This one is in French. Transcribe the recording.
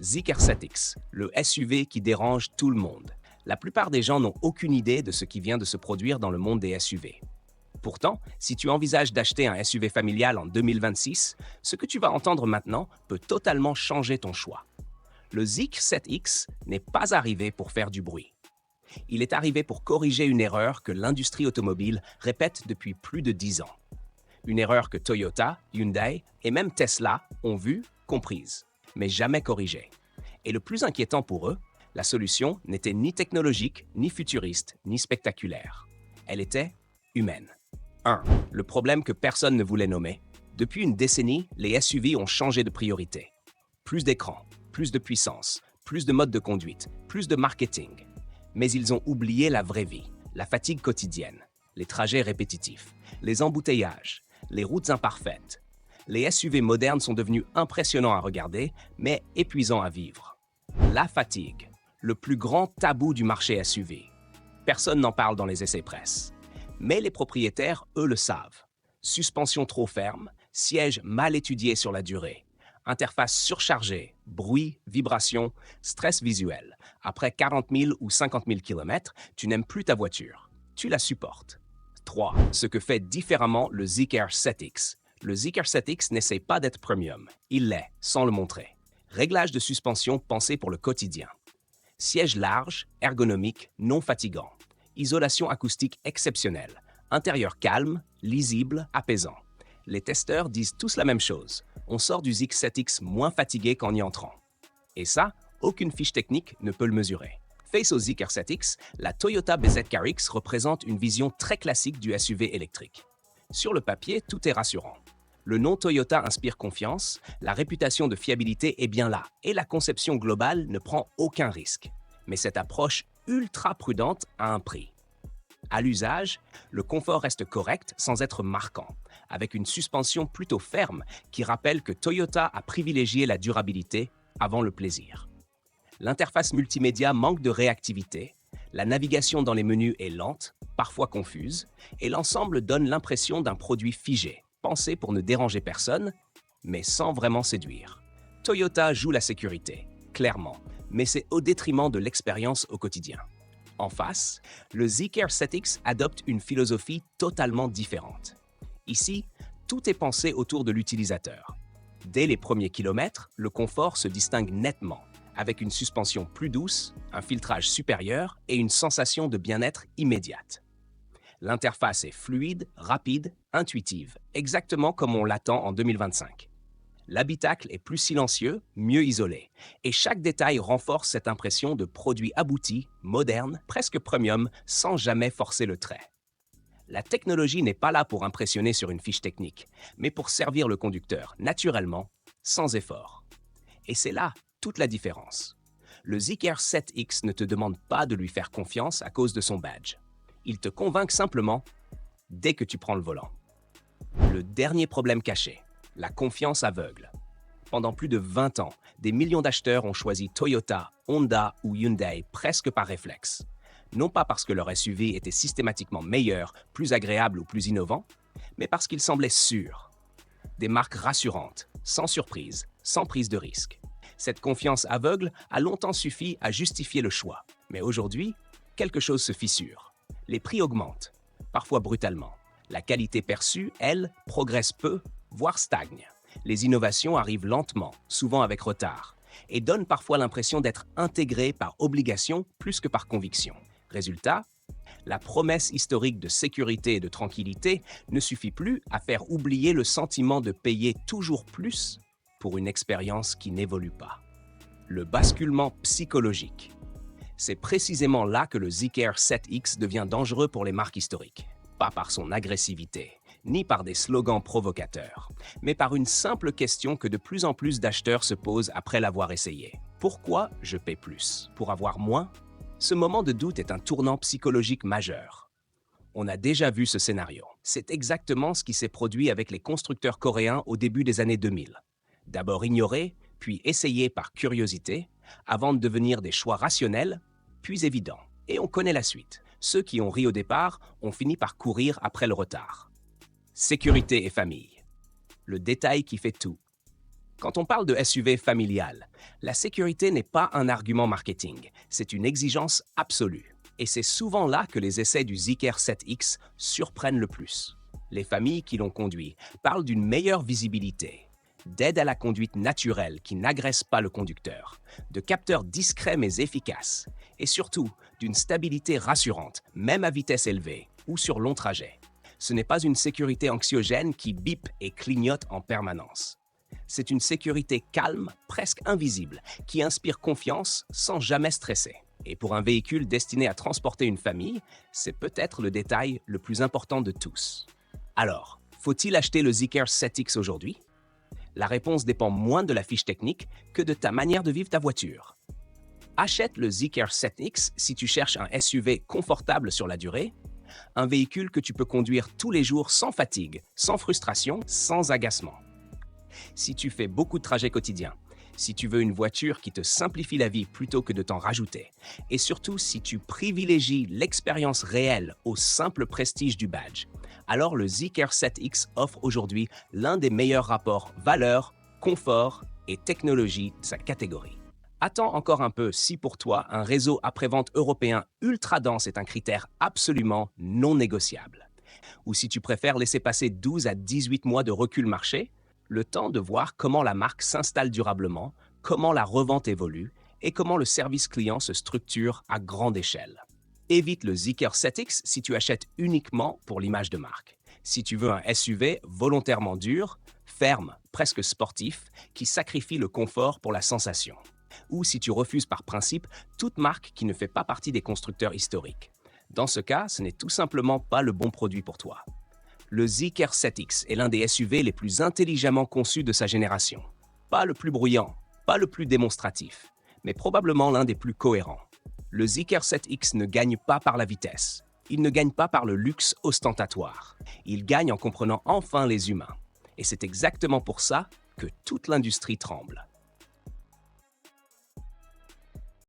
Zeekr 7X, le SUV qui dérange tout le monde. La plupart des gens n'ont aucune idée de ce qui vient de se produire dans le monde des SUV. Pourtant, si tu envisages d'acheter un SUV familial en 2026, ce que tu vas entendre maintenant peut totalement changer ton choix. Le Zeekr 7X n'est pas arrivé pour faire du bruit. Il est arrivé pour corriger une erreur que l'industrie automobile répète depuis plus de 10 ans. Une erreur que Toyota, Hyundai et même Tesla ont vue, comprise, mais jamais corrigée. Et le plus inquiétant pour eux, la solution n'était ni technologique, ni futuriste, ni spectaculaire. Elle était humaine. 1. Le problème que personne ne voulait nommer. Depuis une décennie, les SUV ont changé de priorité. Plus d'écran, plus de puissance, plus de modes de conduite, plus de marketing. Mais ils ont oublié la vraie vie, la fatigue quotidienne, les trajets répétitifs, les embouteillages, les routes imparfaites. Les SUV modernes sont devenus impressionnants à regarder, mais épuisants à vivre. La fatigue, le plus grand tabou du marché SUV. Personne n'en parle dans les essais presse. Mais les propriétaires, eux, le savent. Suspension trop ferme, siège mal étudié sur la durée, interface surchargée, bruit, vibration, stress visuel. Après 40 000 ou 50 000 km, tu n'aimes plus ta voiture. Tu la supportes. 3. Ce que fait différemment le Zeekr 7X. Le Zeekr 7X n'essaie pas d'être premium. Il l'est, sans le montrer. Réglage de suspension pensé pour le quotidien. Siège large, ergonomique, non fatigant. Isolation acoustique exceptionnelle. Intérieur calme, lisible, apaisant. Les testeurs disent tous la même chose. On sort du Zeekr 7X moins fatigué qu'en y entrant. Et ça, aucune fiche technique ne peut le mesurer. Face au Zeekr 7X, la Toyota BZ4X représente une vision très classique du SUV électrique. Sur le papier, tout est rassurant. Le nom Toyota inspire confiance, la réputation de fiabilité est bien là, et la conception globale ne prend aucun risque. Mais cette approche ultra prudente a un prix. À l'usage, le confort reste correct sans être marquant, avec une suspension plutôt ferme qui rappelle que Toyota a privilégié la durabilité avant le plaisir. L'interface multimédia manque de réactivité, la navigation dans les menus est lente, parfois confuse, et l'ensemble donne l'impression d'un produit figé, pensé pour ne déranger personne, mais sans vraiment séduire. Toyota joue la sécurité, clairement, mais c'est au détriment de l'expérience au quotidien. En face, le Zeekr 7X adopte une philosophie totalement différente. Ici, tout est pensé autour de l'utilisateur. Dès les premiers kilomètres, le confort se distingue nettement, avec une suspension plus douce, un filtrage supérieur et une sensation de bien-être immédiate. L'interface est fluide, rapide, intuitive, exactement comme on l'attend en 2025. L'habitacle est plus silencieux, mieux isolé, et chaque détail renforce cette impression de produit abouti, moderne, presque premium, sans jamais forcer le trait. La technologie n'est pas là pour impressionner sur une fiche technique, mais pour servir le conducteur, naturellement, sans effort. Et c'est là toute la différence. Le Zeekr 7X ne te demande pas de lui faire confiance à cause de son badge. Il te convainc simplement dès que tu prends le volant. Le dernier problème caché, la confiance aveugle. Pendant plus de 20 ans, des millions d'acheteurs ont choisi Toyota, Honda ou Hyundai presque par réflexe. Non pas parce que leur SUV était systématiquement meilleur, plus agréable ou plus innovant, mais parce qu'ils semblaient sûrs. Des marques rassurantes, sans surprise, sans prise de risque. Cette confiance aveugle a longtemps suffi à justifier le choix. Mais aujourd'hui, quelque chose se fissure. Les prix augmentent, parfois brutalement. La qualité perçue, elle, progresse peu, voire stagne. Les innovations arrivent lentement, souvent avec retard, et donnent parfois l'impression d'être intégrées par obligation plus que par conviction. Résultat, la promesse historique de sécurité et de tranquillité ne suffit plus à faire oublier le sentiment de payer toujours plus pour une expérience qui n'évolue pas. Le basculement psychologique. C'est précisément là que le Zeekr 7X devient dangereux pour les marques historiques. Pas par son agressivité, ni par des slogans provocateurs, mais par une simple question que de plus en plus d'acheteurs se posent après l'avoir essayé. Pourquoi je paie plus? Pour avoir moins? Ce moment de doute est un tournant psychologique majeur. On a déjà vu ce scénario. C'est exactement ce qui s'est produit avec les constructeurs coréens au début des années 2000. D'abord ignorés, puis essayés par curiosité, avant de devenir des choix rationnels, puis évidents. Et on connaît la suite. Ceux qui ont ri au départ ont fini par courir après le retard. Sécurité et famille. Le détail qui fait tout. Quand on parle de SUV familial, la sécurité n'est pas un argument marketing, c'est une exigence absolue. Et c'est souvent là que les essais du Zeekr 7X surprennent le plus. Les familles qui l'ont conduit parlent d'une meilleure visibilité, d'aide à la conduite naturelle qui n'agresse pas le conducteur, de capteurs discrets mais efficaces, et surtout d'une stabilité rassurante, même à vitesse élevée ou sur long trajet. Ce n'est pas une sécurité anxiogène qui bip et clignote en permanence. C'est une sécurité calme, presque invisible, qui inspire confiance sans jamais stresser. Et pour un véhicule destiné à transporter une famille, c'est peut-être le détail le plus important de tous. Alors, faut-il acheter le Zeekr 7X aujourd'hui? La réponse dépend moins de la fiche technique que de ta manière de vivre ta voiture. Achète le Zeekr 7X si tu cherches un SUV confortable sur la durée, un véhicule que tu peux conduire tous les jours sans fatigue, sans frustration, sans agacement. Si tu fais beaucoup de trajets quotidiens, si tu veux une voiture qui te simplifie la vie plutôt que de t'en rajouter, et surtout si tu privilégies l'expérience réelle au simple prestige du badge, alors le Zeekr 7X offre aujourd'hui l'un des meilleurs rapports valeur, confort et technologie de sa catégorie. Attends encore un peu si pour toi un réseau après-vente européen ultra dense est un critère absolument non négociable. Ou si tu préfères laisser passer 12 à 18 mois de recul marché, le temps de voir comment la marque s'installe durablement, comment la revente évolue et comment le service client se structure à grande échelle. Évite le Zeekr 7X si tu achètes uniquement pour l'image de marque. Si tu veux un SUV volontairement dur, ferme, presque sportif, qui sacrifie le confort pour la sensation. Ou si tu refuses par principe toute marque qui ne fait pas partie des constructeurs historiques. Dans ce cas, ce n'est tout simplement pas le bon produit pour toi. Le Zeekr 7X est l'un des SUV les plus intelligemment conçus de sa génération. Pas le plus bruyant, pas le plus démonstratif, mais probablement l'un des plus cohérents. Le Zeekr 7X ne gagne pas par la vitesse. Il ne gagne pas par le luxe ostentatoire. Il gagne en comprenant enfin les humains. Et c'est exactement pour ça que toute l'industrie tremble.